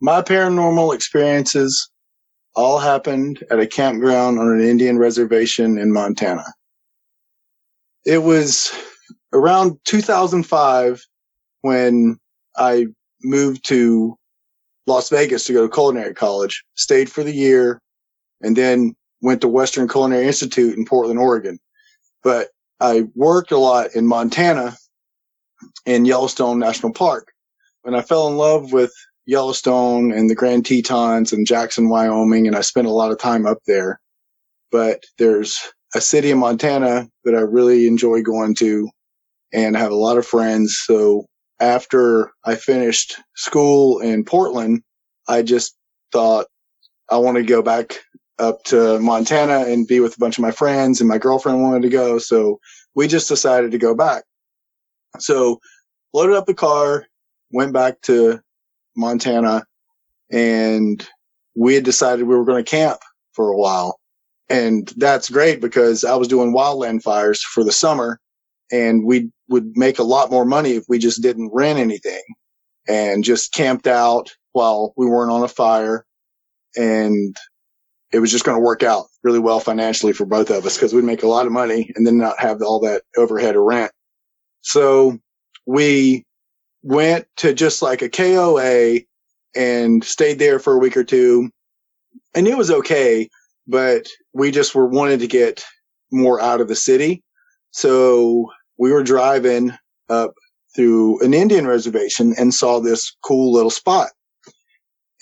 My paranormal experiences all happened at a campground on an Indian reservation in Montana. It was around 2005 when I moved to Las Vegas to go to culinary college, stayed for the year, and then went to Western Culinary Institute in Portland, Oregon. But I worked a lot in Montana in Yellowstone National Park. When I fell in love with Yellowstone and the Grand Tetons and Jackson, Wyoming, and I spent a lot of time up there. But there's a city in Montana that I really enjoy going to and I have a lot of friends. So after I finished school in Portland, I just thought I want to go back up to Montana and be with a bunch of my friends, and my girlfriend wanted to go. So we just decided to go back. So loaded up the car, went back to Montana, and we had decided we were going to camp for a while. And that's great because I was doing wildland fires for the summer, and we would make a lot more money if we just didn't rent anything and just camped out while we weren't on a fire. And it was just going to work out really well financially for both of us because we'd make a lot of money and then not have all that overhead of rent. So we went to just like a KOA and stayed there for a week or two. And it was okay, but we just wanted to get more out of the city. So we were driving up through an Indian reservation and saw this cool little spot.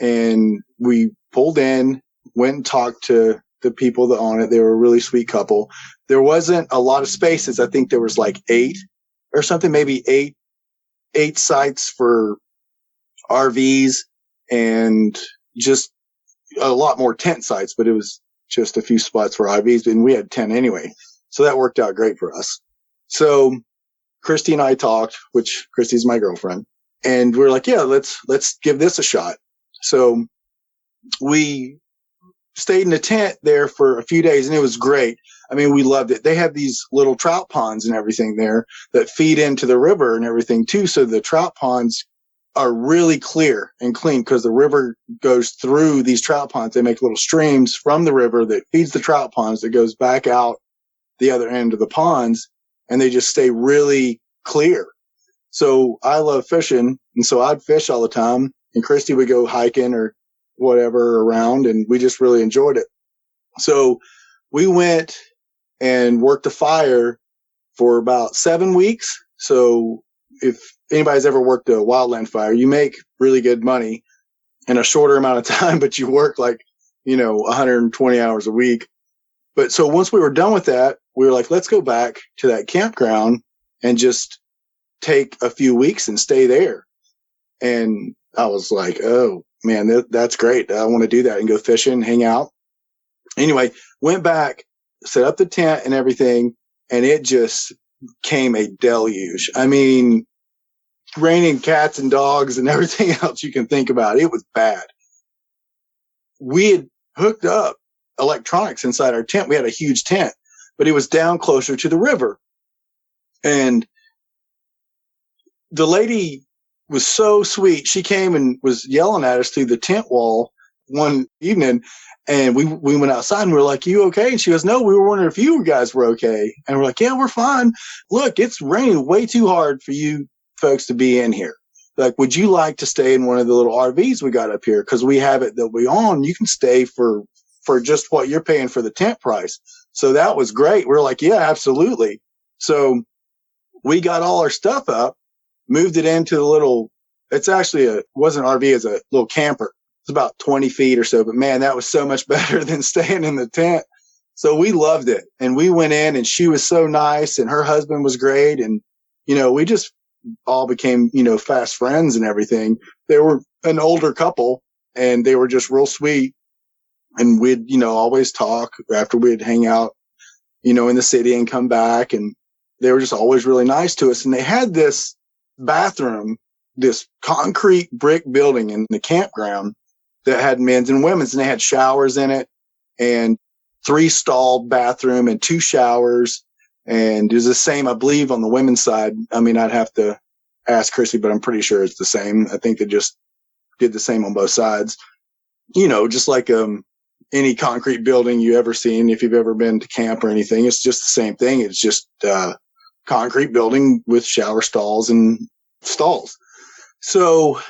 And we pulled in, went and talked to the people that own it. They were a really sweet couple. There wasn't a lot of spaces. I think there was like 8 or something, maybe eight sites for RVs and just a lot more tent sites, but it was just a few spots for RVs, and we had 10 anyway. So that worked out great for us. So Christy and I talked, which Christy's my girlfriend, and we're like, yeah, let's give this a shot. So we stayed in a tent there for a few days, and it was great. I mean, we loved it. They have these little trout ponds and everything there that feed into the river and everything too. So the trout ponds are really clear and clean because the river goes through these trout ponds. They make little streams from the river that feeds the trout ponds that goes back out the other end of the ponds, and they just stay really clear. So I love fishing, and so I'd fish all the time, and Christy would go hiking or whatever around, and we just really enjoyed it. So we went and worked a fire for about 7 weeks. So if anybody's ever worked a wildland fire, you make really good money in a shorter amount of time, but you work like, 120 hours a week. But so once we were done with that, we were like, let's go back to that campground and just take a few weeks and stay there. And I was like, oh man, that's great. I want to do that and go fishing, hang out. Anyway, went back, set up the tent and everything, and it just came a deluge. I mean, raining cats and dogs and everything else you can think about. It was bad. We had hooked up electronics inside our tent. We had a huge tent, but it was down closer to the river. And the lady was so sweet. She came and was yelling at us through the tent wall one evening, and we went outside and we were like, you okay? And she goes, no, we were wondering if you guys were okay. And we're like, yeah, we're fine. Look, it's raining way too hard for you folks to be in here. Like, would you like to stay in one of the little RVs we got up here? Because we have it that we own. You can stay for just what you're paying for the tent price. So that was great. We're like, yeah, absolutely. So we got all our stuff up, moved it into the little, it's actually wasn't an RV, it's a little camper. It's about 20 feet or so, but man, that was so much better than staying in the tent. So we loved it. And we went in, and she was so nice, and her husband was great. And, we just all became, fast friends and everything. They were an older couple, and they were just real sweet. And we'd, always talk after we'd hang out, in the city and come back. And they were just always really nice to us. And they had this bathroom, this concrete brick building in the campground that had men's and women's, and they had showers in it, and 3 stalled bathroom and 2 showers. And it was the same, I believe, on the women's side. I mean, I'd have to ask Chrissy, but I'm pretty sure it's the same. I think they just did the same on both sides. You know, just like any concrete building you ever seen, if you've ever been to camp or anything, it's just the same thing. It's just concrete building with shower stalls and stalls. So,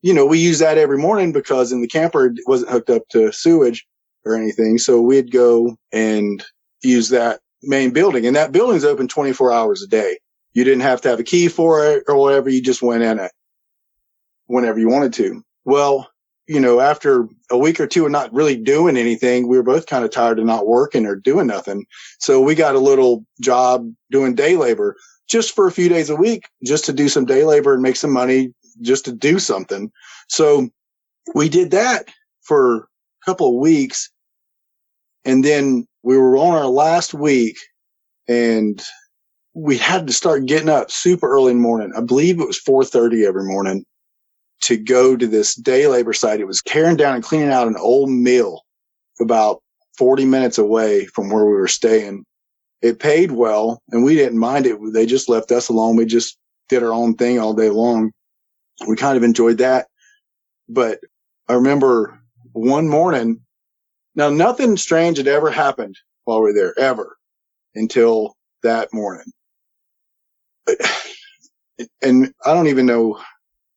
you know, we use that every morning because in the camper it wasn't hooked up to sewage or anything. So we'd go and use that main building, and that building's open 24 hours a day. You didn't have to have a key for it or whatever. You just went in it whenever you wanted to. Well, you know, after a week or two of not really doing anything, we were both kind of tired of not working or doing nothing. So we got a little job doing day labor just for a few days a week, just to do some day labor and make some money, just to do something. So we did that for a couple of weeks. And then we were on our last week, and we had to start getting up super early in the morning. I believe it was 4:30 every morning to go to this day labor site. It was tearing down and cleaning out an old mill about 40 minutes away from where we were staying. It paid well, and we didn't mind it. They just left us alone. We just did our own thing all day long. We kind of enjoyed that. But I remember one morning, now nothing strange had ever happened while we were there, ever, until that morning. And I don't even know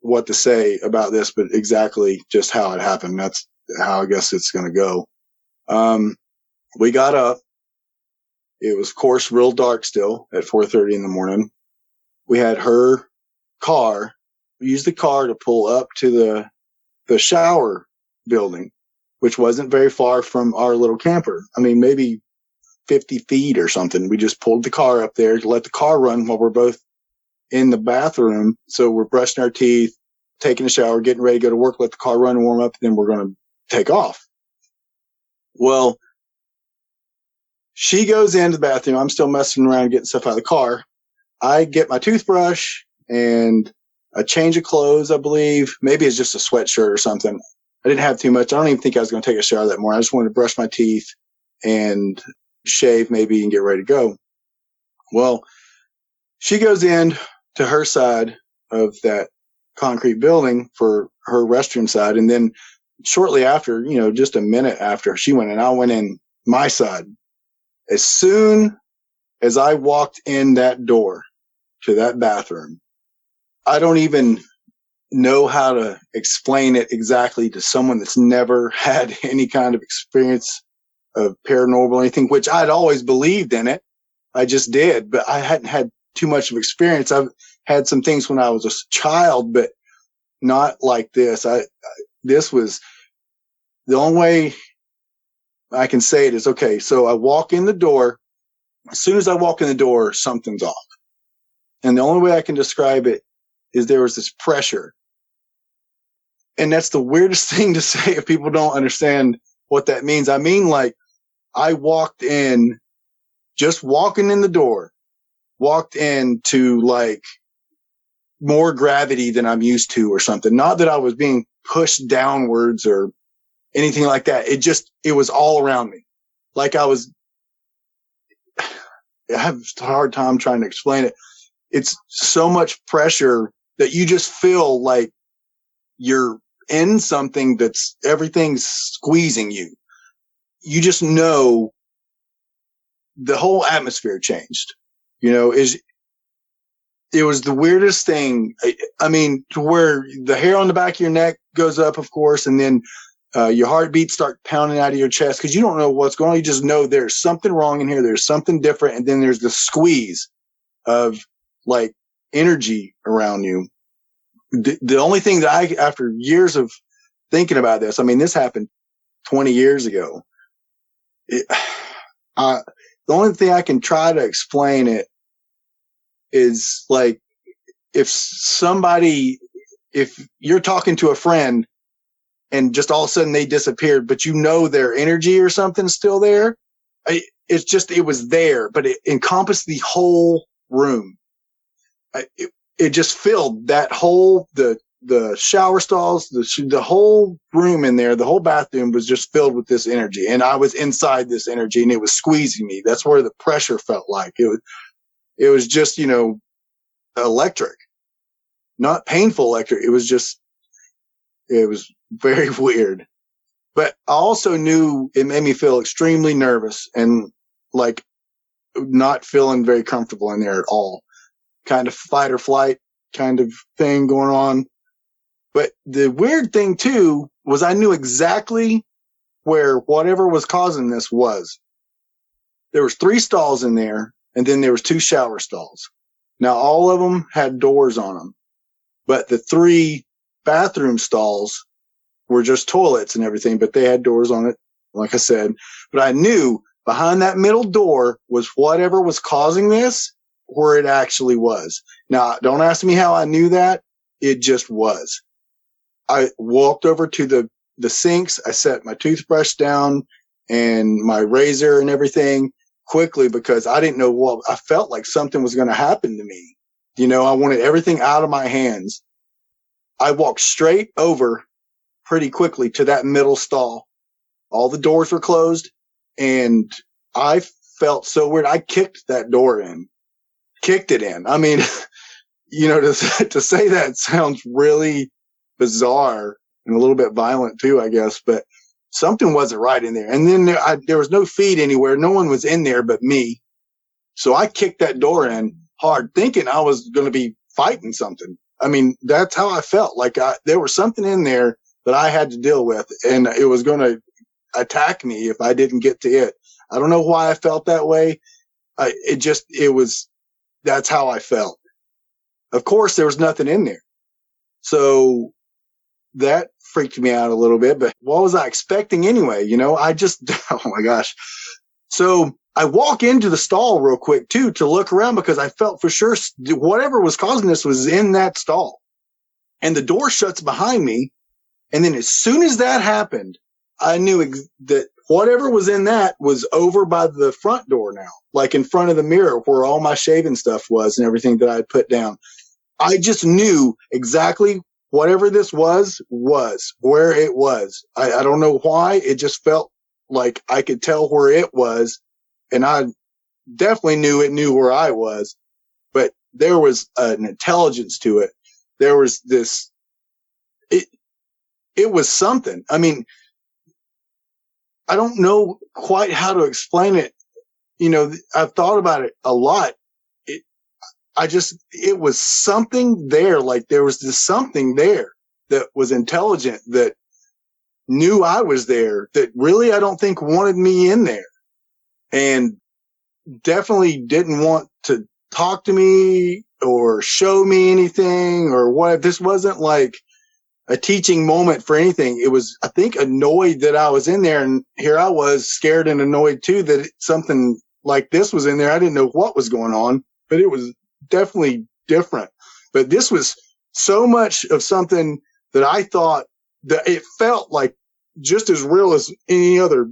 what to say about this, but exactly just how it happened. That's how I guess it's going to go. We got up. It was, of course, real dark still at 4:30 in the morning. We had her car. We used the car to pull up to the shower building, which wasn't very far from our little camper. I mean, maybe 50 feet or something. We just pulled the car up there to let the car run while we're both in the bathroom. So we're brushing our teeth, taking a shower, getting ready to go to work, let the car run and warm up, and then we're going to take off. Well, she goes into the bathroom. I'm still messing around getting stuff out of the car. I get my toothbrush and a change of clothes, I believe. Maybe it's just a sweatshirt or something. I didn't have too much. I don't even think I was going to take a shower that morning. I just wanted to brush my teeth and shave maybe and get ready to go. Well, she goes in to her side of that concrete building for her restroom side. And then shortly after, you know, just a minute after she went in, I went in my side. As soon as I walked in that door to that bathroom, I don't even know how to explain it exactly to someone that's never had any kind of experience of paranormal or anything, which I'd always believed in it. I just did, but I hadn't had too much of experience. I've had some things when I was a child, but not like this. This was the only way I can say it is, okay, so I walk in the door. As soon as I walk in the door, something's off. And the only way I can describe it is there was this pressure. And that's the weirdest thing to say if people don't understand what that means. I mean, like, I walked in, just walking in the door, walked into like more gravity than I'm used to or something. Not that I was being pushed downwards or anything like that. It was all around me. Like I have a hard time trying to explain it. It's so much pressure that you just feel like you're in something that's everything's squeezing you. You just know the whole atmosphere changed, you know, it was the weirdest thing. I mean, to where the hair on the back of your neck goes up, of course, and then your heartbeats start pounding out of your chest because you don't know what's going on. You just know there's something wrong in here. There's something different. And then there's the squeeze of like energy around you. The only thing that after years of thinking about this, I mean, this happened 20 years ago. The only thing I can try to explain it is like if you're talking to a friend and just all of a sudden they disappeared, but you know their energy or something's still there. It was there, but it encompassed the whole room. It just filled that whole, the shower stalls, the whole room in there, the whole bathroom was just filled with this energy. And I was inside this energy and it was squeezing me. That's where the pressure felt like. It was just, you know, electric, not painful electric. It was just, It was very weird. But I also knew it made me feel extremely nervous and like not feeling very comfortable in there at all. Kind of fight or flight kind of thing going on. But the weird thing too was I knew exactly where whatever was causing this was. There was 3 stalls in there, and then there was 2 shower stalls. Now all of them had doors on them, but the 3 bathroom stalls were just toilets and everything, but they had doors on it, like I said. But I knew behind that middle door was whatever was causing this, where it actually was. Now, don't ask me how I knew that. It just was. I walked over to the sinks. I set my toothbrush down and my razor and everything quickly because I didn't know what, I felt like something was going to happen to me. You know, I wanted everything out of my hands. I walked straight over pretty quickly to that middle stall. All the doors were closed and I felt so weird. I kicked that door in, kicked it in. I mean, you know, to say that sounds really bizarre and a little bit violent too, I guess, but something wasn't right in there. And then there was no feed anywhere. No one was in there but me. So I kicked that door in hard, thinking I was going to be fighting something. I mean, that's how I felt. Like there was something in there that I had to deal with, and it was going to attack me if I didn't get to it. I don't know why I felt that way. That's how I felt. Of course, there was nothing in there. So that freaked me out a little bit, but what was I expecting anyway? You know, oh my gosh. So I walk into the stall real quick too, to look around because I felt for sure whatever was causing this was in that stall, and the door shuts behind me. And then as soon as that happened, I knew that whatever was in that was over by the front door now, like in front of the mirror where all my shaving stuff was and everything that I had put down. I just knew exactly whatever this was where it was. I don't know why. It just felt like I could tell where it was. And I definitely knew it knew where I was. But there was an intelligence to it. There was this, it was something. I mean, I don't know quite how to explain it. You know, I've thought about it a lot. It was something there. Like there was this something there that was intelligent, that knew I was there, that really I don't think wanted me in there, and definitely didn't want to talk to me or show me anything or what. This wasn't like a teaching moment for anything. It was, I think, annoyed that I was in there, and here I was scared and annoyed too that something like this was in there. I didn't know what was going on, but it was definitely different. But this was so much of something that I thought that it felt like just as real as any other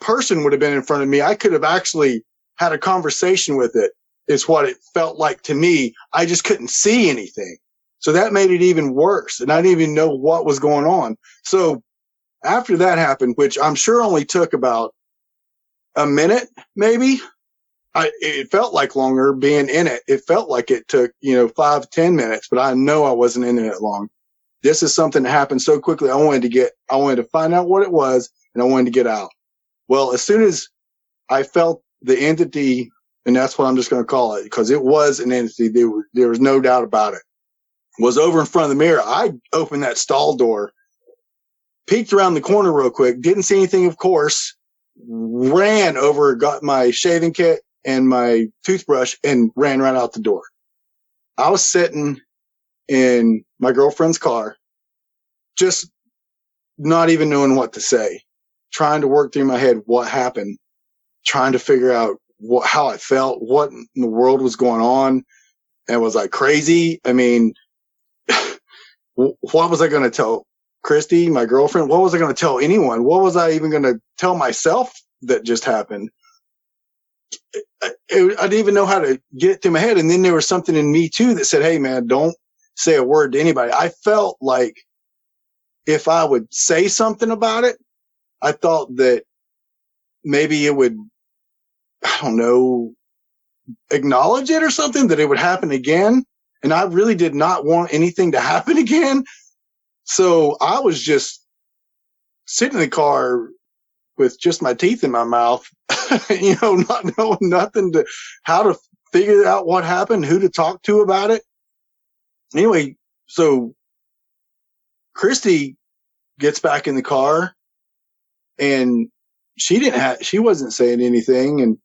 person would have been in front of me. I could have actually had a conversation with it. It's what it felt like to me. I just couldn't see anything. So that made it even worse. And I didn't even know what was going on. So after that happened, which I'm sure only took about a minute, maybe, it felt like longer being in it. It felt like it took, 5-10 minutes, but I know I wasn't in it long. This is something that happened so quickly. I wanted to find out what it was, and I wanted to get out. Well, as soon as I felt the entity, and that's what I'm just going to call it, because it was an entity, there was no doubt about it, was over in front of the mirror. I opened that stall door, peeked around the corner real quick, didn't see anything, of course, ran over, got my shaving kit and my toothbrush, and ran right out the door. I was sitting in my girlfriend's car, just not even knowing what to say, trying to work through my head what happened, trying to figure out how I felt, what in the world was going on. And was I crazy? I mean, what was I going to tell Christy, my girlfriend? What was I going to tell anyone? What was I even going to tell myself that just happened? I didn't even know how to get it through my head. And then there was something in me too that said, hey man, don't say a word to anybody. I felt like if I would say something about it, I thought that maybe it would, I don't know, acknowledge it or something, that it would happen again. And I really did not want anything to happen again. So I was just sitting in the car with just my teeth in my mouth, not knowing nothing to how to figure out what happened, who to talk to about it. Anyway, so Christy gets back in the car and she wasn't saying anything. And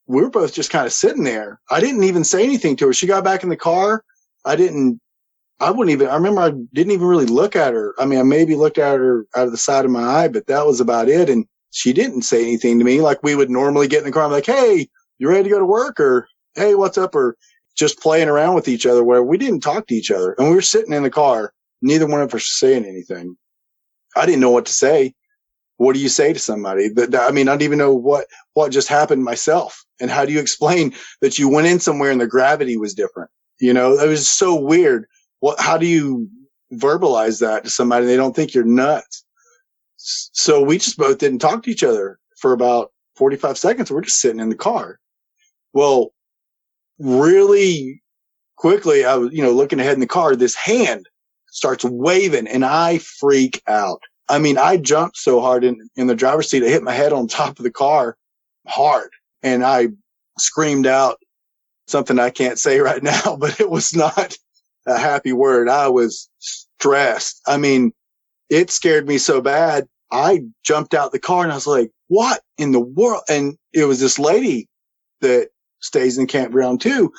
we were both just kind of sitting there. I didn't even say anything to her. She got back in the car. I remember I didn't even really look at her. I mean, I maybe looked at her out of the side of my eye, but that was about it. And she didn't say anything to me like we would normally get in the car. I'm like, hey, you ready to go to work? Or, hey, what's up? Or just playing around with each other where we didn't talk to each other. And we were sitting in the car. Neither one of us saying anything. I didn't know what to say. What do you say to somebody? I don't even know what just happened myself. And how do you explain that you went in somewhere and the gravity was different? It was so weird. How do you verbalize that to somebody? They don't think you're nuts. So we just both didn't talk to each other for about 45 seconds. We're just sitting in the car. Well, really quickly, I was, looking ahead in the car, this hand starts waving and I freak out. I mean, I jumped so hard in the driver's seat, I hit my head on top of the car hard. And I screamed out something I can't say right now, but it was not a happy word. I was stressed. I mean, it scared me so bad. I jumped out the car and I was like, what in the world? And it was this lady that stays in the campground too.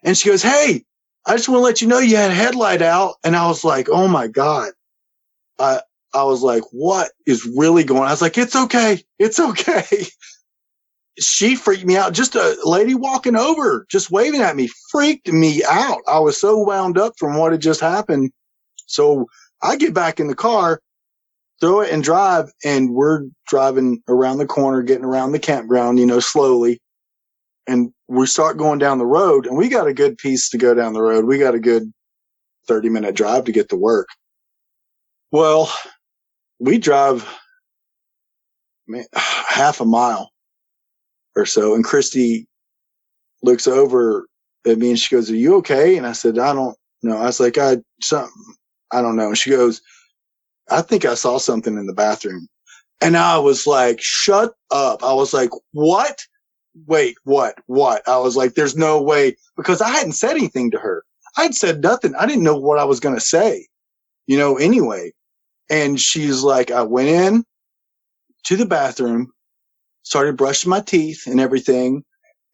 And she goes, hey, I just want to let you know you had a headlight out. And I was like, oh my God. I was like, what is really going on? I was like, it's okay. It's okay. She freaked me out. Just a lady walking over, just waving at me, freaked me out. I was so wound up from what had just happened. So I get back in the car, throw it and drive, and we're driving around the corner, getting around the campground, slowly. And we start going down the road, and we got a good piece to go down the road. We got a good 30-minute drive to get to work. Well, we drive half a mile or so, and Christy looks over at me and she goes, are you okay? And I said, I don't know. I was like, I don't know. And she goes, I think I saw something in the bathroom. And I was like, shut up. I was like, what? Wait, what? I was like, there's no way, because I hadn't said anything to her. I'd said nothing. I didn't know what I was going to say, anyway. And she's like, I went in to the bathroom, started brushing my teeth and everything.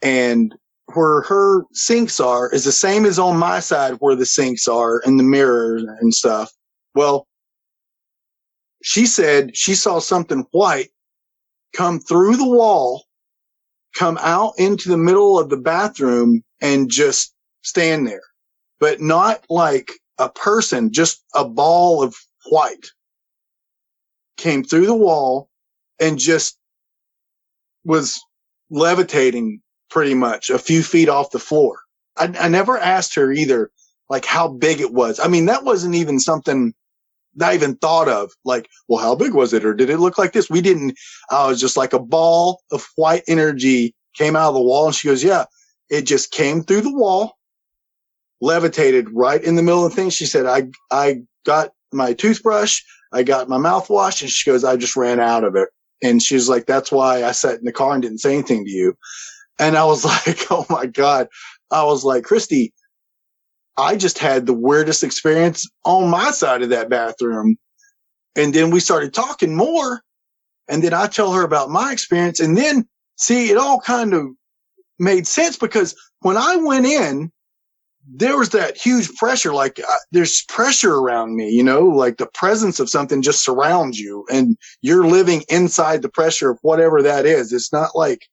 And where her sinks are is the same as on my side where the sinks are and the mirrors and stuff. Well, she said she saw something white come through the wall, come out into the middle of the bathroom and just stand there, but not like a person, just a ball of white came through the wall and just was levitating pretty much a few feet off the floor. I never asked her either, like how big it was. I mean, that wasn't even something that I even thought of. Like, well, how big was it? Or did it look like this? We didn't. I was just like a ball of white energy came out of the wall. And she goes, yeah, it just came through the wall, levitated right in the middle of the thing. She said, I got my toothbrush, I got my mouthwash, and she goes, I just ran out of it. And she's like, that's why I sat in the car and didn't say anything to you. And I was like, oh my God. I was like, Christy, I just had the weirdest experience on my side of that bathroom. And then we started talking more. And then I tell her about my experience. And then, see, it all kind of made sense because when I went in, there was that huge pressure, like there's pressure around me, like the presence of something just surrounds you and you're living inside the pressure of whatever that is. It's not like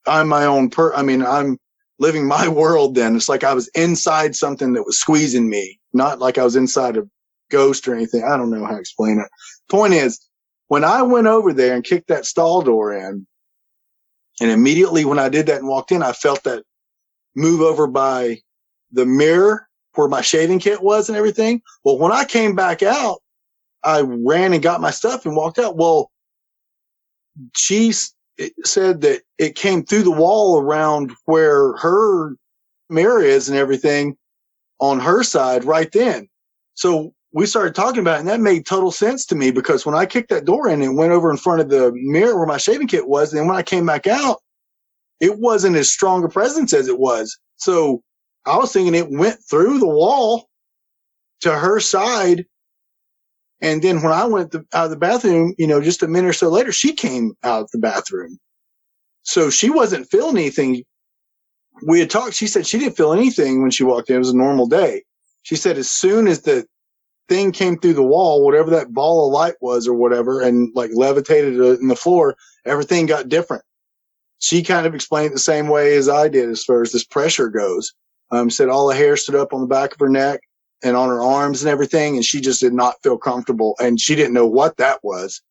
I'm my own I'm living my world then. It's like I was inside something that was squeezing me, not like I was inside a ghost or anything. I don't know how to explain it. Point is, when I went over there and kicked that stall door in, and immediately when I did that and walked in, I felt that move over by the mirror where my shaving kit was and everything. Well, when I came back out, I ran and got my stuff and walked out. Well, she said that it came through the wall around where her mirror is and everything on her side right then. So we started talking about it, and that made total sense to me, because when I kicked that door in, it went over in front of the mirror where my shaving kit was. And then when I came back out, it wasn't as strong a presence as it was. So I was thinking it went through the wall to her side. And then when I went out of the bathroom, just a minute or so later, she came out of the bathroom. So she wasn't feeling anything. We had talked. She said she didn't feel anything when she walked in. It was a normal day. She said as soon as the thing came through the wall, whatever that ball of light was or whatever, and like levitated in the floor, everything got different. She kind of explained it the same way as I did as far as this pressure goes. Said all the hair stood up on the back of her neck and on her arms and everything, and she just did not feel comfortable, and she didn't know what that was.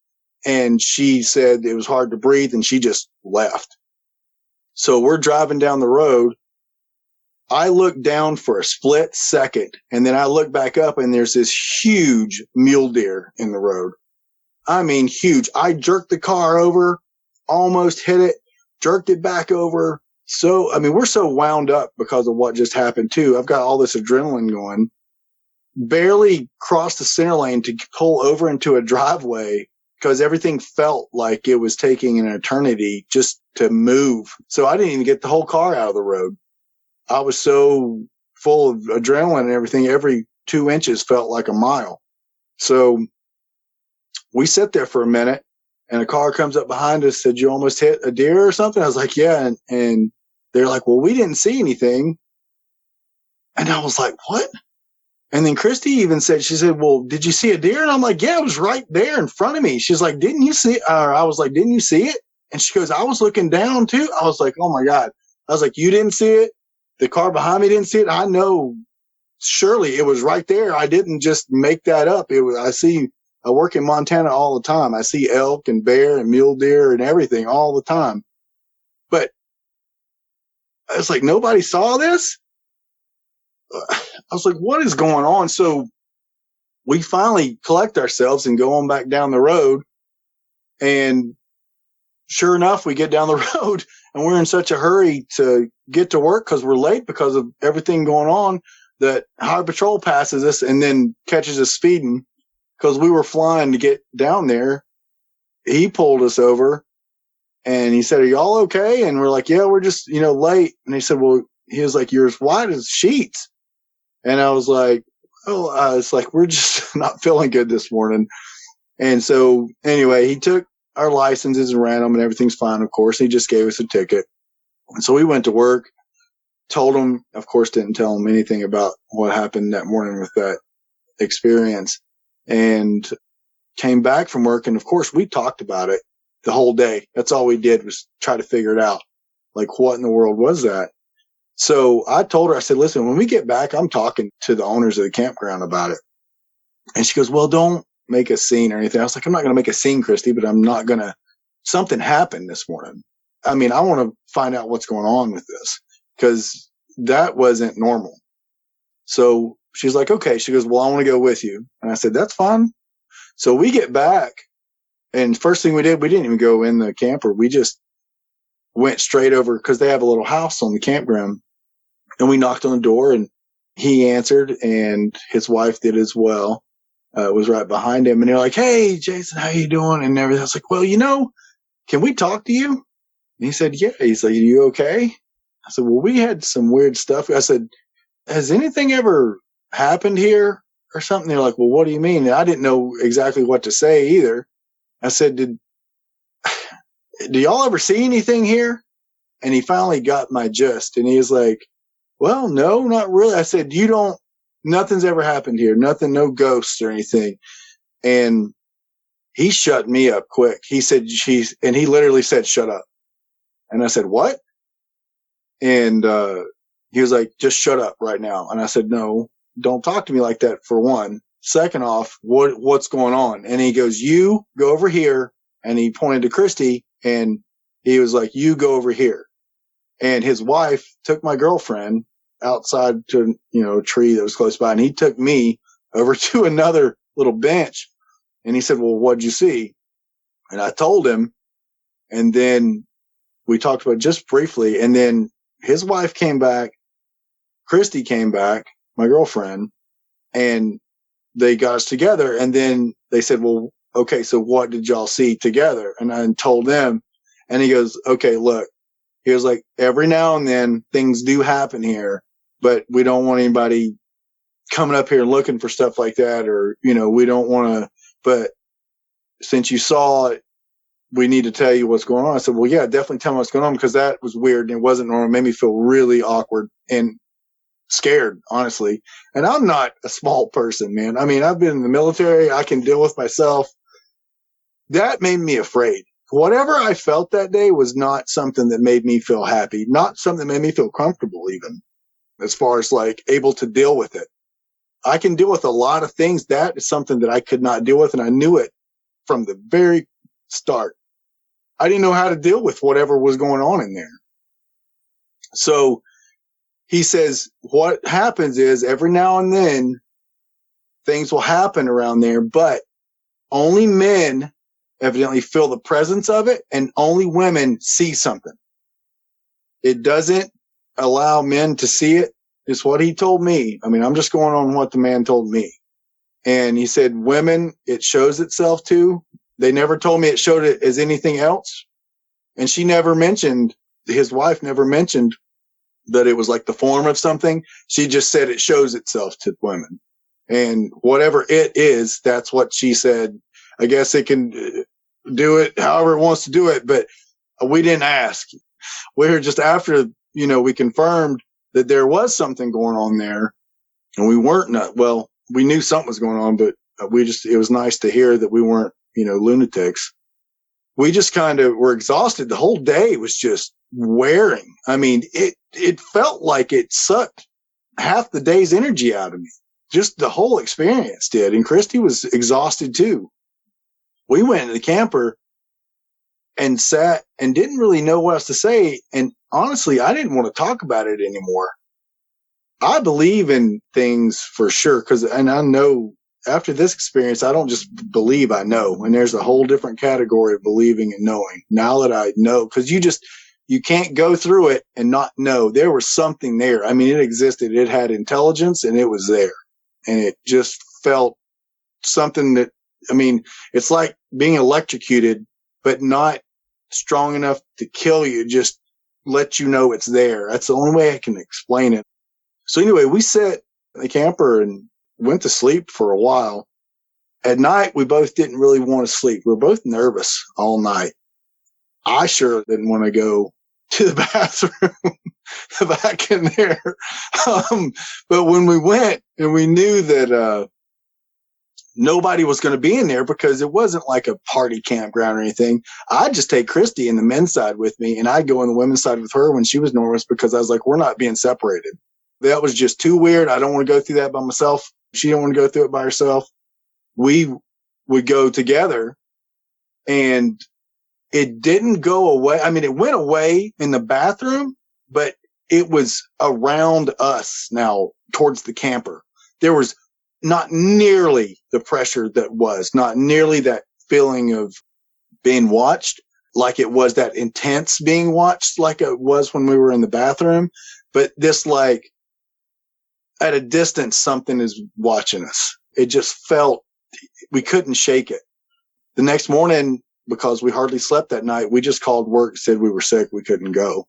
And she said it was hard to breathe, and she just left. So we're driving down the road. I look down for a split second, and then I look back up, and there's this huge mule deer in the road. I mean, huge. I jerked the car over, almost hit it, jerked it back over. So, I mean, we're so wound up because of what just happened too. I've got all this adrenaline going. Barely crossed the center lane to pull over into a driveway because everything felt like it was taking an eternity just to move. So I didn't even get the whole car out of the road. I was so full of adrenaline and everything. Every 2 inches felt like a mile. So we sit there for a minute, and a car comes up behind us, said, "You almost hit a deer or something?" I was like, "Yeah." And they're like, "Well, we didn't see anything." And I was like, "What?" And then Christy even said, she said, "Well, did you see a deer?" And I'm like, "Yeah, it was right there in front of me." She's like, "Didn't you see it?" Or I was like, "Didn't you see it?" And she goes, "I was looking down too." I was like, "Oh my God." I was like, "You didn't see it? The car behind me didn't see it? I know surely it was right there. I didn't just make that up. It was, I work in Montana all the time. I see elk and bear and mule deer and everything all the time." But I was like, nobody saw this? I was like, what is going on? So we finally collect ourselves and go on back down the road. And sure enough, we get down the road, and we're in such a hurry to get to work because we're late because of everything going on, that Highway Patrol passes us and then catches us speeding because we were flying to get down there. He pulled us over and he said, "Are y'all okay?" And we're like, "Yeah, we're just, late." And he said, "Well," he was like, "You're as white as sheets." And I was like, "Oh," it's like, "We're just not feeling good this morning." And so anyway, he took our licenses and ran them, and everything's fine, of course. He just gave us a ticket. And so we went to work, told him, of course, didn't tell him anything about what happened that morning with that experience, and came back from work. And of course, we talked about it the whole day. That's all we did was try to figure it out. Like, what in the world was that? So I told her, I said, "Listen, when we get back, I'm talking to the owners of the campground about it." And she goes, "Well, don't make a scene or anything." I was like, "I'm not going to make a scene, Christy, but I'm not going to, something happened this morning. I mean, I want to find out what's going on with this because that wasn't normal." So she's like, "Okay." She goes, "Well, I want to go with you." And I said, "That's fine." So we get back, and first thing we did, we didn't even go in the camper. We just went straight over because they have a little house on the campground, and we knocked on the door, and he answered, and his wife did as well. Was right behind him, and they're like, "Hey, Jason, how you doing?" And everything. I was like, "Well, can we talk to you?" And he said, "Yeah." He's like, "Are you okay?" I said, "Well, we had some weird stuff." I said, "Has anything ever happened here or something?" They're like, "Well, what do you mean?" And I didn't know exactly what to say either. I said, "Do y'all ever see anything here?" And he finally got my gist, and he was like, "Well, no, not really." I said, "Nothing's ever happened here. Nothing, no ghosts or anything." And he shut me up quick. He said, and he literally said, "Shut up." And I said, "What?" And he was like, "Just shut up right now." And I said, "No, don't talk to me like that, for one. Second off, what's going on?" And he goes, "You go over here." And he pointed to Christy, and he was like, "You go over here." And his wife took my girlfriend outside to, a tree that was close by. And he took me over to another little bench. And he said, "Well, what'd you see?" And I told him. And then we talked about it just briefly. And then his wife came back. Christy came back, my girlfriend. And they got us together, and then they said, well, okay, so what did y'all see together? And I told them, and he goes, okay, look, he was like, every now and then things do happen here, but we don't want anybody coming up here looking for stuff like that, or, we don't want to, but since you saw it, we need to tell you what's going on. I said, well, yeah, definitely tell me what's going on, because that was weird and it wasn't normal. It made me feel really awkward and scared, honestly. And I'm not a small person, man. I mean, I've been in the military. I can deal with myself. That made me afraid. Whatever I felt that day was not something that made me feel happy, not something that made me feel comfortable, even as far as like able to deal with it. I can deal with a lot of things. That is something that I could not deal with. And I knew it from the very start. I didn't know how to deal with whatever was going on in there. So he says, what happens is every now and then things will happen around there, but only men evidently feel the presence of it, and only women see something. It doesn't allow men to see it, is what he told me. I mean, I'm just going on what the man told me. And he said, women, it shows itself to. They never told me it showed it as anything else. And she never mentioned, his wife never mentioned that it was like the form of something. She just said it shows itself to women. And whatever it is, that's what she said. I guess it can do it however it wants to do it, but we didn't ask. We were just after, we confirmed that there was something going on there, and we weren't well, we knew something was going on, but it was nice to hear that we weren't, lunatics. We just kind of were exhausted. The whole day was just wearing. I mean, it felt like it sucked half the day's energy out of me. Just the whole experience did. And Christy was exhausted too. We went in the camper and sat and didn't really know what else to say. And honestly, I didn't want to talk about it anymore. I believe in things for sure. And I know after this experience, I don't just believe, I know. And there's a whole different category of believing and knowing. Now that I know, because you can't go through it and not know there was something there. I mean, it existed. It had intelligence and it was there. And it just felt something that, I mean, it's like being electrocuted, but not strong enough to kill you, just let you know it's there. That's the only way I can explain it. So anyway, we sat in the camper and went to sleep for a while. At night, we both didn't really want to sleep. We were both nervous all night. I sure didn't want to go to the bathroom back in there. But when we went and we knew that nobody was going to be in there because it wasn't like a party campground or anything, I'd just take Christy in the men's side with me, and I'd go on the women's side with her when she was nervous, because I was like, we're not being separated. That was just too weird. I don't want to go through that by myself. She don't want to go through it by herself. We would go together, and it didn't go away. I mean, it went away in the bathroom, but it was around us now towards the camper. There was not nearly the pressure that was, not nearly that feeling of being watched, like it was that intense being watched like it was when we were in the bathroom. But this, like, at a distance, something is watching us. It just felt, we couldn't shake it. The next morning, because we hardly slept that night, we just called work, said we were sick, we couldn't go.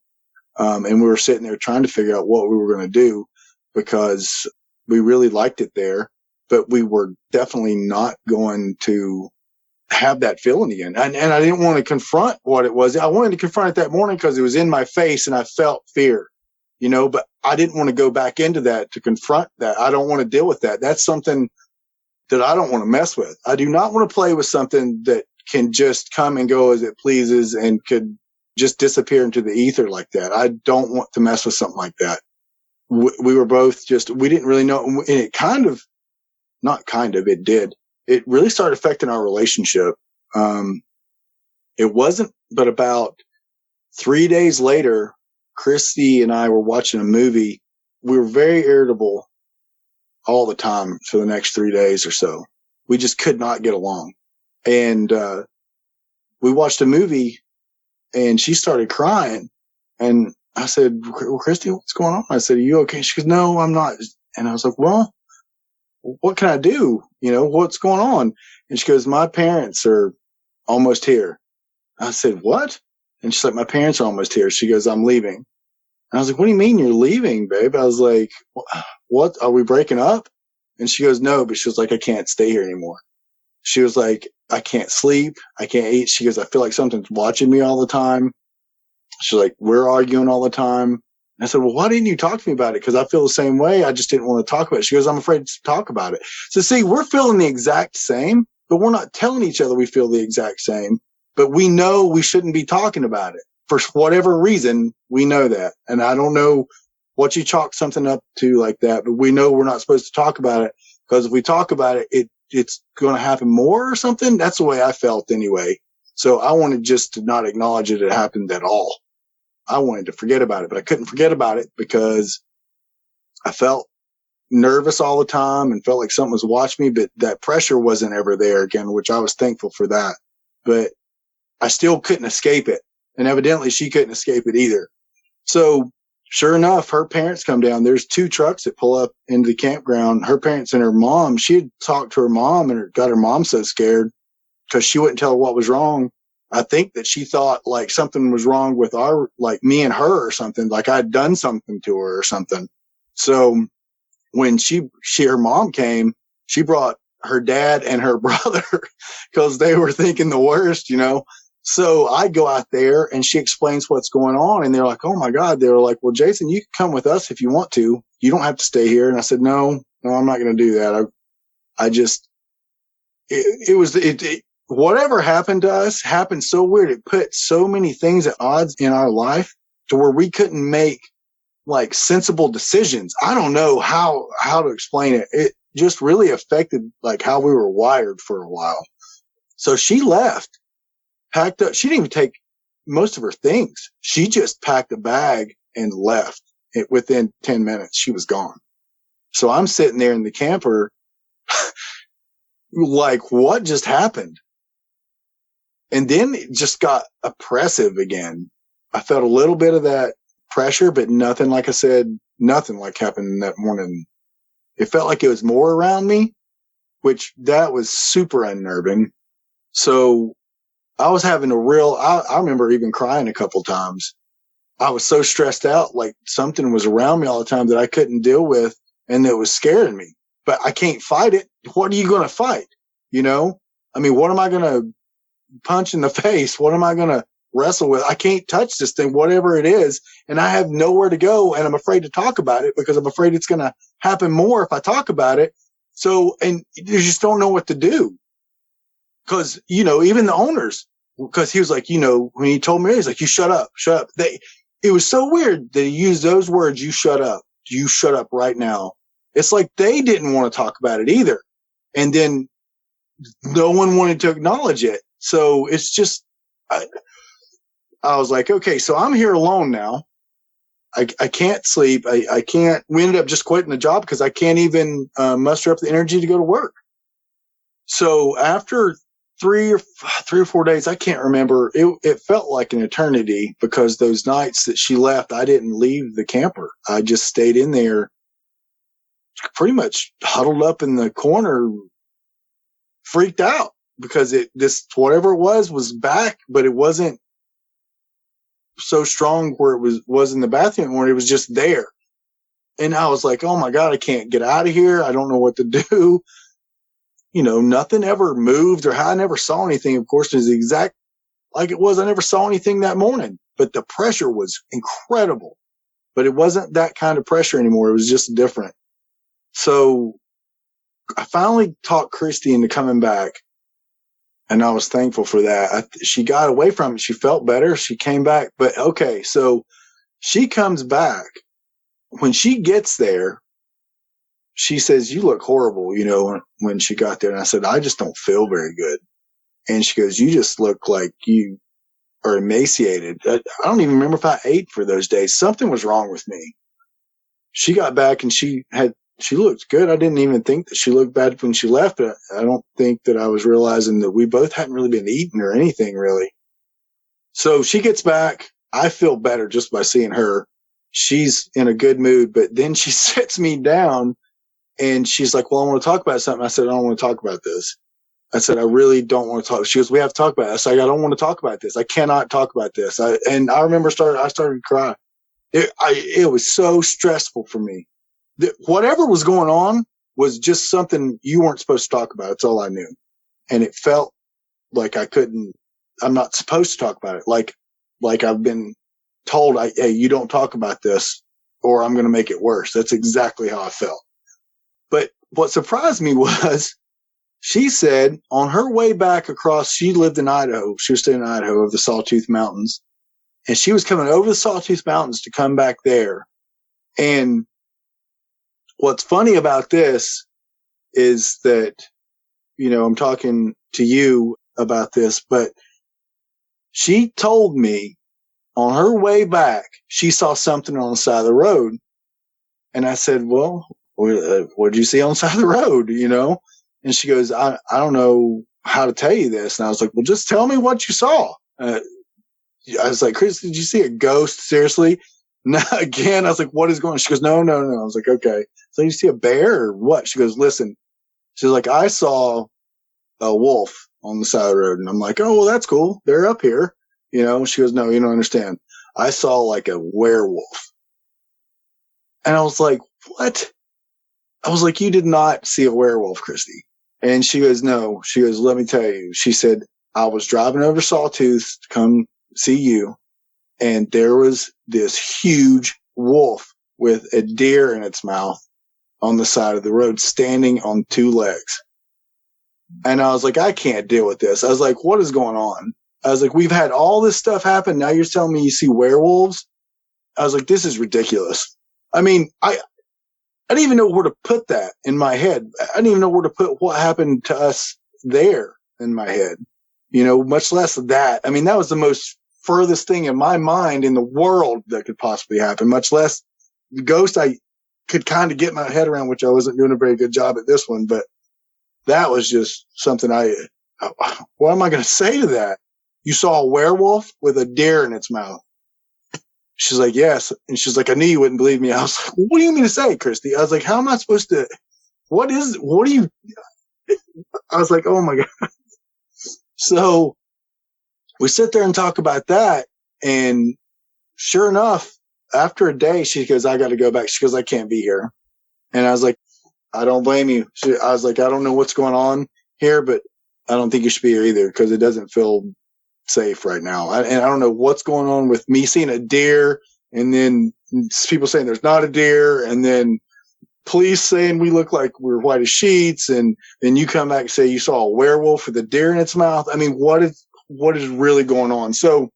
And we were sitting there trying to figure out what we were going to do, because we really liked it there, but we were definitely not going to have that feeling again. And I didn't want to confront what it was. I wanted to confront it that morning because it was in my face and I felt fear, but I didn't want to go back into that to confront that. I don't want to deal with that. That's something that I don't want to mess with. I do not want to play with something that can just come and go as it pleases and could just disappear into the ether like that. I don't want to mess with something like that. We were both we didn't really know. And it it did. It really started affecting our relationship. It wasn't, but about 3 days later, Christy and I were watching a movie. We were very irritable all the time for the next 3 days or so. We just could not get along. And we watched a movie, and she started crying. And I said, well, Christy, what's going on? I said, are you okay? She goes, no, I'm not. And I was like, well, what can I do? what's going on? And she goes, my parents are almost here. I said, what? And she's like, my parents are almost here. She goes, I'm leaving. And I was like, what do you mean you're leaving, babe? I was like, what? Are we breaking up? And she goes, no, but she was like, I can't stay here anymore. She was like, I can't sleep. I can't eat. She goes, I feel like something's watching me all the time. She's like, we're arguing all the time. And I said, well, why didn't you talk to me about it? Because I feel the same way. I just didn't want to talk about it. She goes, I'm afraid to talk about it. So see, we're feeling the exact same, but we're not telling each other we feel the exact same. But we know we shouldn't be talking about it. For whatever reason, we know that. And I don't know what you chalk something up to like that, but we know we're not supposed to talk about it, because if we talk about it, it's going to happen more or something. That's the way I felt anyway. So I wanted just to not acknowledge it happened at all. I wanted to forget about it, but I couldn't forget about it because I felt nervous all the time and felt like something was watching me, but that pressure wasn't ever there again, which I was thankful for that. But I still couldn't escape it. And evidently she couldn't escape it either. So sure enough, her parents come down. There's 2 trucks that pull up into the campground. Her parents and her mom, she had talked to her mom and got her mom so scared because she wouldn't tell her what was wrong. I think that she thought like something was wrong with like me and her or something, like I'd done something to her or something. So when her mom came, she brought her dad and her brother because they were thinking the worst, So I go out there and she explains what's going on. And they're like, oh my God. They were like, well, Jason, you can come with us if you want to. You don't have to stay here. And I said, no, I'm not going to do that. Whatever happened to us happened so weird. It put so many things at odds in our life to where we couldn't make like sensible decisions. I don't know how to explain it. It just really affected like how we were wired for a while. So she left, packed up. She didn't even take most of her things. She just packed a bag and left. Within 10 minutes, she was gone. So I'm sitting there in the camper like, what just happened? And then it just got oppressive again. I felt a little bit of that pressure, but nothing, like I said, nothing like happened that morning. It felt like it was more around me, which that was super unnerving. So I was having I remember even crying a couple times. I was so stressed out, like something was around me all the time that I couldn't deal with and that was scaring me. But I can't fight it. What are you going to fight? I mean, what am I going to punch in the face? What am I going to wrestle with? I can't touch this thing, whatever it is. And I have nowhere to go. And I'm afraid to talk about it because I'm afraid it's going to happen more if I talk about it. So, and you just don't know what to do. Cause, even the owners, because he was like, when he told me, he's like, you shut up. It was so weird that he used those words. You shut up right now. It's like they didn't want to talk about it either. And then no one wanted to acknowledge it. So it's just, I was like, okay, so I'm here alone now. I can't sleep. I can't, we ended up just quitting the job because I can't even muster up the energy to go to work. So after 3 or 4 days, I can't remember. It felt like an eternity because those nights that she left, I didn't leave the camper. I just stayed in there pretty much huddled up in the corner, freaked out. Because whatever it was back, but it wasn't so strong where it was in the bathroom, where it was just there. And I was like, oh my God, I can't get out of here. I don't know what to do. Nothing ever moved or I never saw anything. Of course, it's exact like it was. I never saw anything that morning, but the pressure was incredible, but it wasn't that kind of pressure anymore. It was just different. So I finally talked Christy into coming back. And I was thankful for that. She got away from it. She felt better. She came back. But okay, so she comes back. When she gets there, she says, you look horrible, when she got there. And I said, I just don't feel very good. And she goes, you just look like you are emaciated. I don't even remember if I ate for those days. Something was wrong with me. She got back and she looked good. I didn't even think that she looked bad when she left. But I don't think that I was realizing that we both hadn't really been eating or anything really. So she gets back. I feel better just by seeing her. She's in a good mood, but then she sits me down And she's like, well, I want to talk about something. I said, I don't want to talk about this. I said, I really don't want to talk. She goes, we have to talk about it. I said, I don't want to talk about this. I cannot talk about this. And I remember I started to cry. It was so stressful for me. Whatever was going on was just something you weren't supposed to talk about. That's all I knew. And it felt like I'm not supposed to talk about it. Like I've been told, hey, you don't talk about this or I'm going to make it worse. That's exactly how I felt. But what surprised me was she said on her way back across, she lived in Idaho. She was staying in Idaho of the Sawtooth Mountains. And she was coming over the Sawtooth Mountains to come back there. And what's funny about this is that, I'm talking to you about this, but she told me on her way back, she saw something on the side of the road. And I said, well, what did you see on the side of the road? And she goes, I don't know how to tell you this. And I was like, well, just tell me what you saw. I was like, Chris, did you see a ghost? Seriously? No, again, I was like, what is going on? She goes, no. I was like, okay. So you see a bear or what? She goes, listen. She's like, I saw a wolf on the side of the road. And I'm like, oh, well, that's cool. They're up here. She goes, no, you don't understand. I saw like a werewolf. And I was like, what? I was like, you did not see a werewolf, Christy. And she goes, no. She goes, let me tell you. She said, I was driving over Sawtooth to come see you. And there was this huge wolf with a deer in its mouth on the side of the road, standing on two legs. And I was like, I can't deal with this. I was like, what is going on? I was like, we've had all this stuff happen. Now you're telling me you see werewolves? I was like, this is ridiculous. I mean, I didn't even know where to put that in my head. I didn't even know where to put what happened to us there in my head, much less that. I mean, that was the most furthest thing in my mind in the world that could possibly happen, much less the ghost I could kind of get my head around, which I wasn't doing a very good job at this one, but that was just something what am I going to say to that? You saw a werewolf with a deer in its mouth. She's like, yes. And she's like, I knew you wouldn't believe me. I was like, what do you mean to say, Christy? I was like, how am I supposed to, what do you, I was like, oh my God. So we sit there and talk about that. And sure enough, after a day, she goes, I got to go back. She goes, I can't be here. And I was like, I don't blame you. I was like, I don't know what's going on here, but I don't think you should be here either because it doesn't feel safe right now. And I don't know what's going on with me seeing a deer and then people saying there's not a deer and then police saying we look like we're white as sheets and then you come back and say you saw a werewolf with a deer in its mouth. I mean, what is really going on? So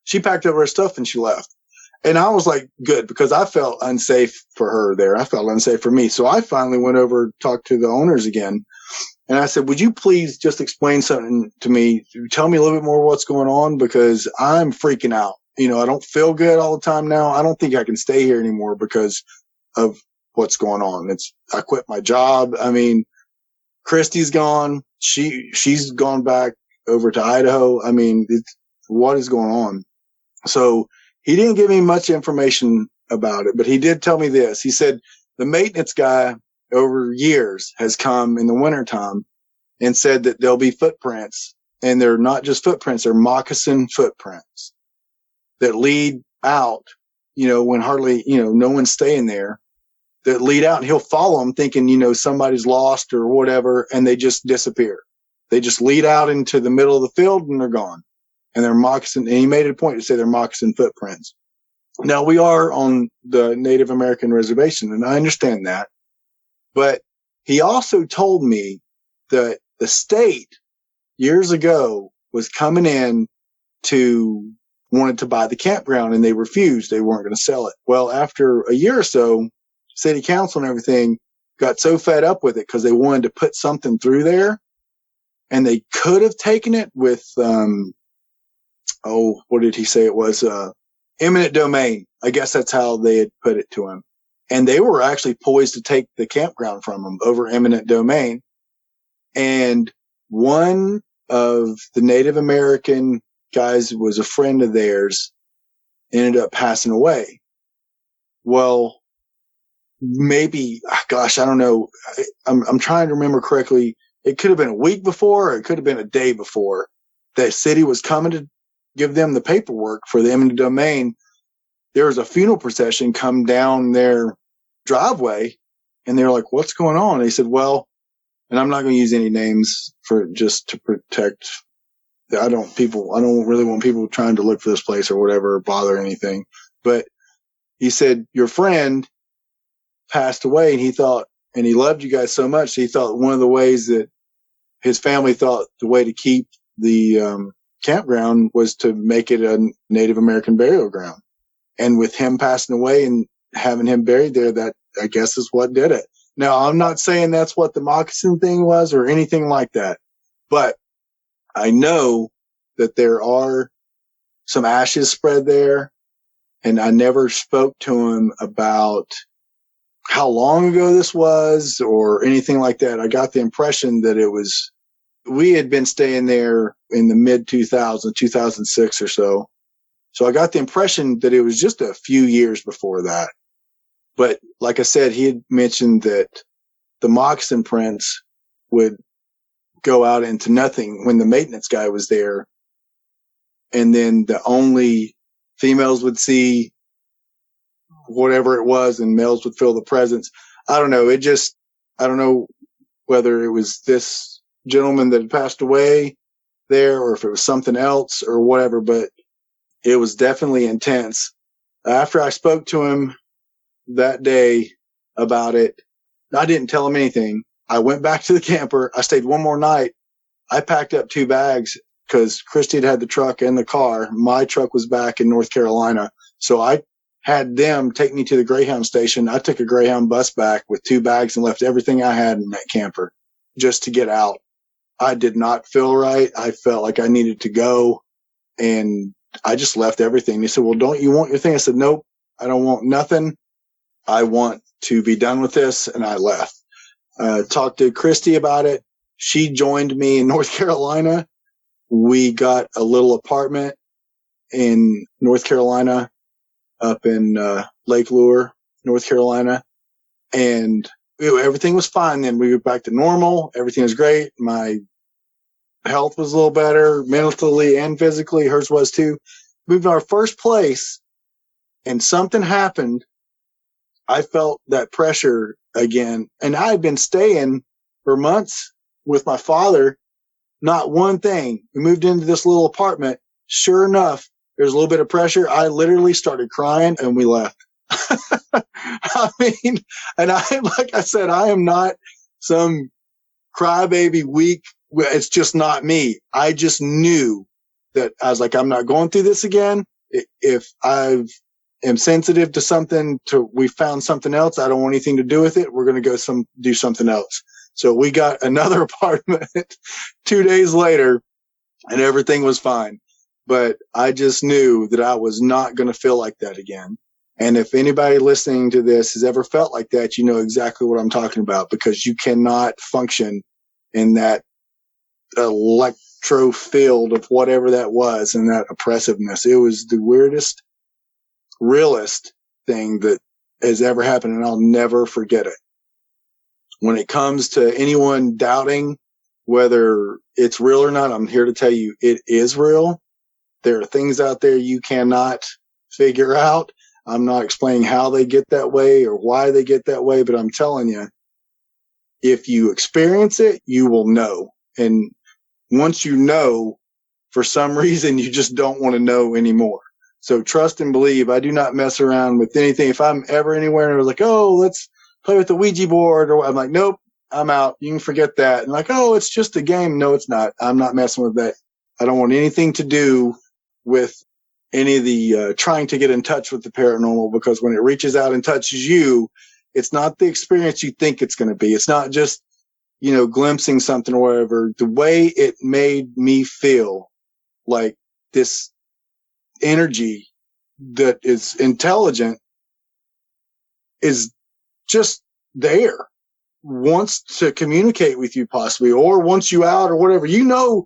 she packed up her stuff and she left. And I was like, good, because I felt unsafe for her there. I felt unsafe for me. So I finally went over, talked to the owners again. And I said, would you please just explain something to me? Tell me a little bit more what's going on because I'm freaking out. I don't feel good all the time now. I don't think I can stay here anymore because of what's going on. I quit my job. I mean, Christy's gone. She's gone back over to Idaho. I mean, what is going on? So he didn't give me much information about it, but he did tell me this. He said the maintenance guy over years has come in the wintertime and said that there'll be footprints, and they're not just footprints, they're moccasin footprints that lead out, when hardly, no one's staying there, that lead out, and he'll follow them thinking, somebody's lost or whatever, and they just disappear. They just lead out into the middle of the field and they're gone. And they're moccasin, and he made it a point to say they're moccasin footprints. Now, we are on the Native American reservation, and I understand that. But he also told me that the state years ago was coming in wanted to buy the campground, and they refused. They weren't going to sell it. Well, after a year or so, city council and everything got so fed up with it because they wanted to put something through there, and they could have taken it with what did he say it was? Eminent domain. I guess that's how they had put it to him. And they were actually poised to take the campground from him over eminent domain. And one of the Native American guys was a friend of theirs, ended up passing away. Well, maybe, gosh, I don't know. I'm trying to remember correctly. It could have been a week before, or it could have been a day before. The city was coming to give them the paperwork for the eminent domain. There was a funeral procession come down their driveway, and they were like, "What's going on?" And they said, "Well," and I'm not going to use any names for just to protect. I don't really want people trying to look for this place or whatever, or bother anything. But he said, "Your friend passed away, and he thought, and he loved you guys so much, he thought one of the ways that his family thought the way to keep the campground was to make it a Native American burial ground. And with him passing away and having him buried there, that I guess is what did it." Now, I'm not saying that's what the moccasin thing was or anything like that, but I know that there are some ashes spread there, and I never spoke to him about how long ago this was or anything like that. I got the impression that we had been staying there in the mid 2000s, 2006 or so. So I got the impression that it was just a few years before that. But like I said, he had mentioned that the moccasin prints would go out into nothing when the maintenance guy was there. And then the only females would see whatever it was, and males would feel the presence. I don't know. I don't know whether it was this gentleman that had passed away there or if it was something else or whatever, but it was definitely intense. After I spoke to him that day about it, I didn't tell him anything. I went back to the camper. I stayed one more night. I packed up 2 bags because Christy had the truck and the car. My truck was back in North Carolina. So I had them take me to the Greyhound station. I took a Greyhound bus back with 2 bags and left everything I had in that camper just to get out. I did not feel right. I felt like I needed to go, and I just left everything. They said, "Well, don't you want your thing?" I said, "Nope, I don't want nothing. I want to be done with this." And I left. Talked to Christy about it. She joined me in North Carolina. We got a little apartment in North Carolina, up in Lake Lure, North Carolina. And everything was fine then. We went back to normal. Everything was great. My health was a little better, mentally and physically. Hers was too. Moved to our first place, and something happened. I felt that pressure again. And I had been staying for months with my father. Not one thing. We moved into this little apartment. Sure enough, there's a little bit of pressure. I literally started crying, and we left. I mean, and like I said, I am not some crybaby weak. It's just not me. I just knew that I was like, I'm not going through this again. If I am sensitive to something, we found something else, I don't want anything to do with it. We're going to go do something else. So we got another apartment 2 days later, and everything was fine. But I just knew that I was not going to feel like that again. And if anybody listening to this has ever felt like that, you know exactly what I'm talking about, because you cannot function in that electro field of whatever that was and that oppressiveness. It was the weirdest, realest thing that has ever happened, and I'll never forget it. When it comes to anyone doubting whether it's real or not, I'm here to tell you it is real. There are things out there you cannot figure out. I'm not explaining how they get that way or why they get that way, but I'm telling you, if you experience it, you will know. And once you know, for some reason, you just don't want to know anymore. So trust and believe. I do not mess around with anything. If I'm ever anywhere and I was like, "Oh, let's play with the Ouija board," or I'm like, "Nope, I'm out. You can forget that." And like, "Oh, it's just a game." No, it's not. I'm not messing with that. I don't want anything to do with any of the trying to get in touch with the paranormal, because when it reaches out and touches you, it's not the experience you think it's going to be. It's not just, glimpsing something or whatever. The way it made me feel, like this energy that is intelligent is just there, wants to communicate with you possibly, or wants you out or whatever. You know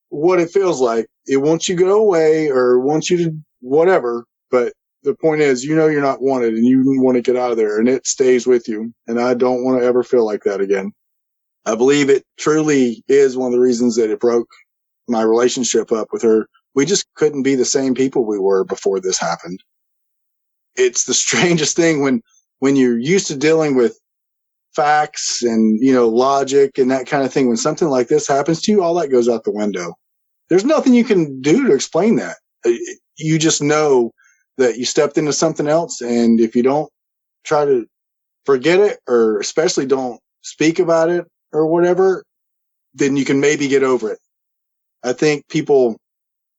what it feels like. It wants you to go away or wants you to whatever, but the point is, you're not wanted and you want to get out of there, and it stays with you. And I don't want to ever feel like that again. I believe it truly is one of the reasons that it broke my relationship up with her. We just couldn't be the same people we were before this happened. It's the strangest thing when you're used to dealing with facts and, logic and that kind of thing. When something like this happens to you, all that goes out the window. There's nothing you can do to explain that. You just know that you stepped into something else. And if you don't try to forget it, or especially don't speak about it or whatever, then you can maybe get over it. I think people,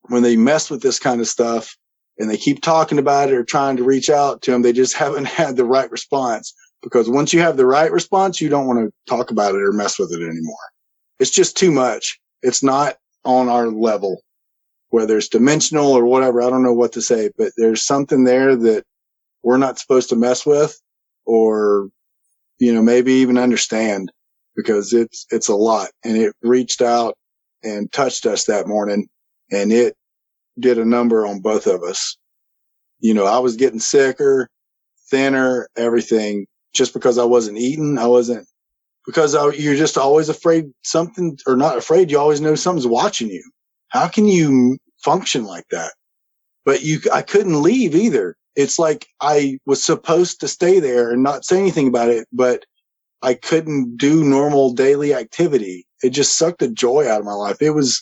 when they mess with this kind of stuff and they keep talking about it or trying to reach out to them, they just haven't had the right response. Because once you have the right response, you don't want to talk about it or mess with it anymore. It's just too much. It's not on our level, whether it's dimensional or whatever. I don't know what to say, but there's something there that we're not supposed to mess with, or, maybe even understand, because it's a lot. And it reached out and touched us that morning, and it did a number on both of us. I was getting sicker, thinner, everything, just because I wasn't eating. You're just always afraid something, or not afraid. You always know something's watching you. How can you function like that? But I couldn't leave either. It's like I was supposed to stay there and not say anything about it, but I couldn't do normal daily activity. It just sucked the joy out of my life. It was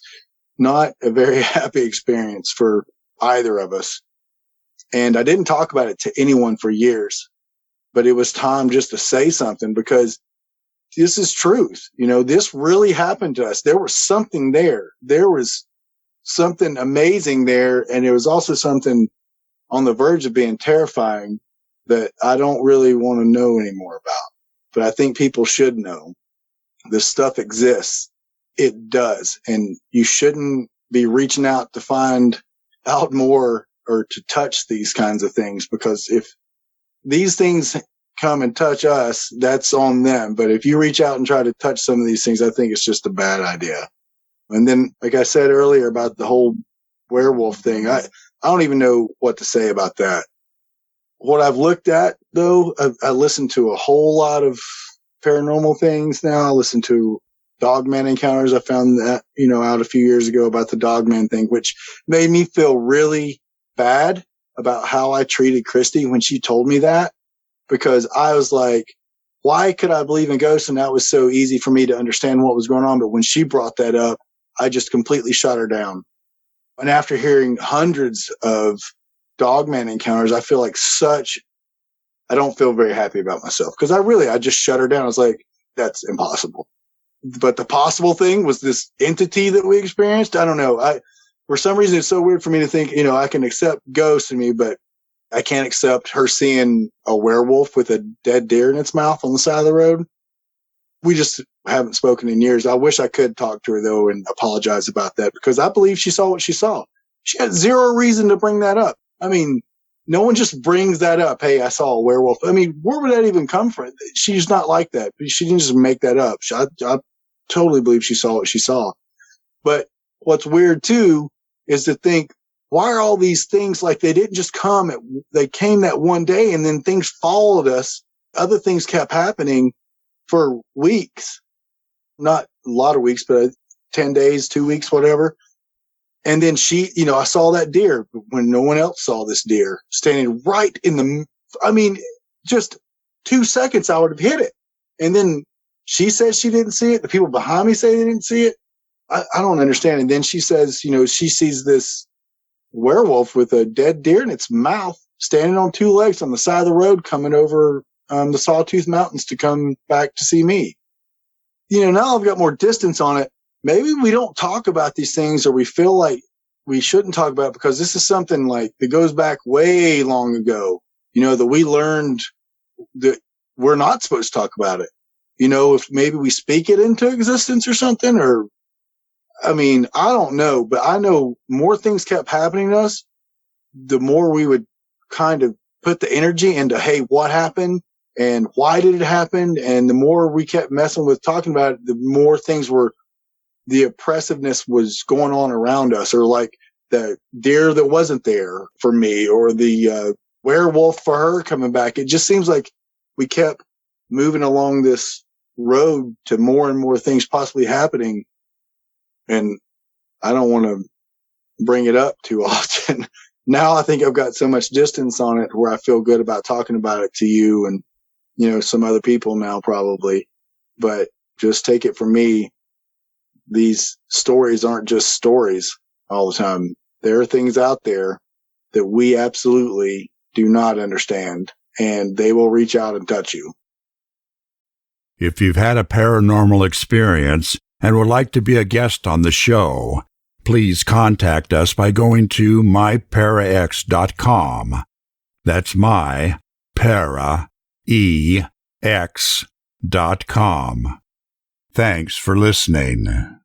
not a very happy experience for either of us. And I didn't talk about it to anyone for years, but it was time just to say something, because this is truth. This really happened to us. There was something there. There was something amazing there. And it was also something on the verge of being terrifying that I don't really want to know anymore about. But I think people should know this stuff exists. It does. And you shouldn't be reaching out to find out more or to touch these kinds of things, because if these things come and touch us, that's on them. But if you reach out and try to touch some of these things, I think it's just a bad idea. And then, like I said earlier about the whole werewolf thing, I don't even know what to say about that. What I've looked at, though, I listened to a whole lot of paranormal things now. I listen to dogman encounters. I found that, out a few years ago about the dogman thing, which made me feel really bad about how I treated Christy when she told me that, because I was like, why could I believe in ghosts? And that was so easy for me to understand what was going on. But when she brought that up, I just completely shut her down. And after hearing hundreds of dogman encounters, I feel like I don't feel very happy about myself, because I just shut her down. I was like, that's impossible. But the possible thing was this entity that we experienced. I don't know. For some reason, it's so weird for me to think, I can accept ghosts in me, but I can't accept her seeing a werewolf with a dead deer in its mouth on the side of the road. We just haven't spoken in years. I wish I could talk to her, though, and apologize about that, because I believe she saw what she saw. She had zero reason to bring that up. I mean, no one just brings that up. Hey, I saw a werewolf. I mean, where would that even come from? She's not like that. She didn't just make that up. I totally believe she saw what she saw. But what's weird, too, is to think, why are all these things, like, they didn't just come, they came that one day, and then things followed us. Other things kept happening for weeks. Not a lot of weeks, but 10 days, 2 weeks, whatever. And then I saw that deer when no one else saw this deer standing right just 2 seconds, I would have hit it. And then she says she didn't see it. The people behind me say they didn't see it. I don't understand. And then she says, she sees this werewolf with a dead deer in its mouth, standing on 2 legs on the side of the road, coming over the Sawtooth Mountains to come back to see me. Now I've got more distance on it. Maybe we don't talk about these things, or we feel like we shouldn't talk about it, because this is something like that goes back way long ago, that we learned that we're not supposed to talk about it. If maybe we speak it into existence or something, or, I don't know, but I know more things kept happening to us, the more we would kind of put the energy into, hey, what happened and why did it happen? And the more we kept messing with talking about it, the more the oppressiveness was going on around us, or like the deer that wasn't there for me, or the werewolf for her coming back. It just seems like we kept moving along this road to more and more things possibly happening. And I don't want to bring it up too often. Now I think I've got so much distance on it where I feel good about talking about it to you and, some other people now probably. But just take it from me. These stories aren't just stories all the time. There are things out there that we absolutely do not understand, and they will reach out and touch you. If you've had a paranormal experience and would like to be a guest on the show, please contact us by going to myparax.com. That's myparaex.com. Thanks for listening.